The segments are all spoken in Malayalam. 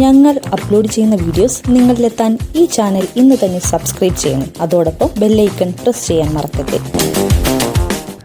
ഞങ്ങൾ അപ്ലോഡ് ചെയ്യുന്ന വീഡിയോസ് നിങ്ങളിലെത്താൻ ഈ ചാനൽ ഇന്ന് തന്നെ സബ്സ്ക്രൈബ് ചെയ്യണം. അതോടൊപ്പം ബെല്ലൈക്കൺ പ്രസ് ചെയ്യാൻ മറക്കരുത്.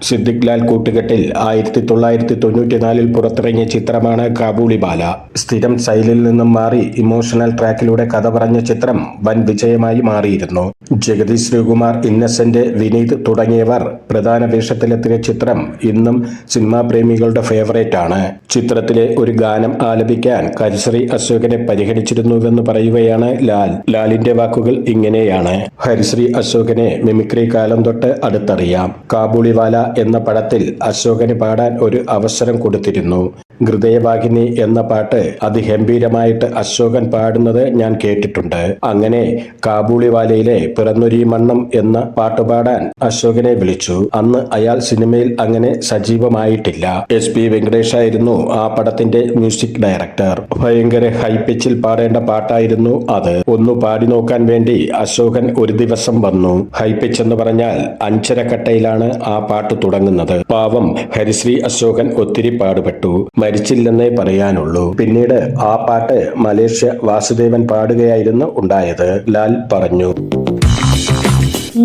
സിദ്ദിഖ് ലാൽ കൂട്ടുകെട്ടിൽ 1994 പുറത്തിറങ്ങിയ ചിത്രമാണ് കാബൂളിവാല. സ്ഥിരം സ്റ്റൈലിൽ നിന്നും മാറി ഇമോഷണൽ ട്രാക്കിലൂടെ കഥ പറഞ്ഞ ചിത്രം വൻ വിജയമായി മാറിയിരുന്നു. ജഗതി ശ്രീകുമാർ, ഇന്നസെന്റ്, വിനീത് തുടങ്ങിയവർ പ്രധാന വേഷത്തിലെത്തിയ ചിത്രം ഇന്നും സിനിമാ പ്രേമികളുടെ ഫേവറേറ്റ് ആണ്. ചിത്രത്തിലെ ഒരു ഗാനം ആലപിക്കാൻ ഹരിശ്രീ അശോകനെ പരിഗണിച്ചിരുന്നുവെന്ന് പറയുകയാണ് ലാൽ. ലാലിന്റെ വാക്കുകൾ ഇങ്ങനെയാണ്: ഹരിശ്രീ അശോകനെ മിമിക്രി കാലം തൊട്ട് അടുത്തറിയാം. കാബൂളിവാല എന്ന പടത്തിൽ അശോകന് പാടാൻ ഒരു അവസരം കൊടുത്തിരുന്നു. ഹൃദയവാഹിനി എന്ന പാട്ട് അതിഗംഭീരമായിട്ട് അശോകൻ പാടുന്നത് ഞാൻ കേട്ടിട്ടുണ്ട്. അങ്ങനെ കാബൂളിവാലയിലെ പിറന്നൊരീ മണ്ണം എന്ന പാട്ടുപാടാൻ അശോകനെ വിളിച്ചു. അന്ന് അയാൾ സിനിമയിൽ അങ്ങനെ സജീവമായിട്ടില്ല. SP വെങ്കടേഷായിരുന്നു ആ പടത്തിന്റെ മ്യൂസിക് ഡയറക്ടർ. ഭയങ്കര ഹൈ പിച്ചിൽ പാടേണ്ട പാട്ടായിരുന്നു അത്. ഒന്ന് പാടി നോക്കാൻ വേണ്ടി അശോകൻ ഒരു ദിവസം വന്നു. ഹൈ പിച്ച് എന്ന് പറഞ്ഞാൽ 5.5 കട്ടയിലാണ് ആ പാട്ട് തുടങ്ങുന്നത്. പാവം ഹരിശ്രീ അശോകൻ ഒത്തിരി പാടുപെട്ടു. മരിച്ചില്ലെന്നേ പറയാനുള്ളൂ. പിന്നീട് ആ പാട്ട് മലേഷ്യ വാസുദേവൻ പാടുകയായിരുന്നു ഉണ്ടായത്. ലാൽ പറഞ്ഞു.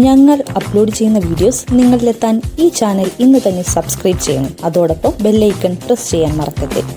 ഞങ്ങൾ അപ്ലോഡ് ചെയ്യുന്ന വീഡിയോസ് നിങ്ങളിലെത്താൻ ഈ ചാനൽ ഇന്ന് തന്നെ സബ്സ്ക്രൈബ് ചെയ്യണം. അതോടൊപ്പം ബെല്ലൈക്കൺ പ്രസ് ചെയ്യാൻ മറക്കരുത്.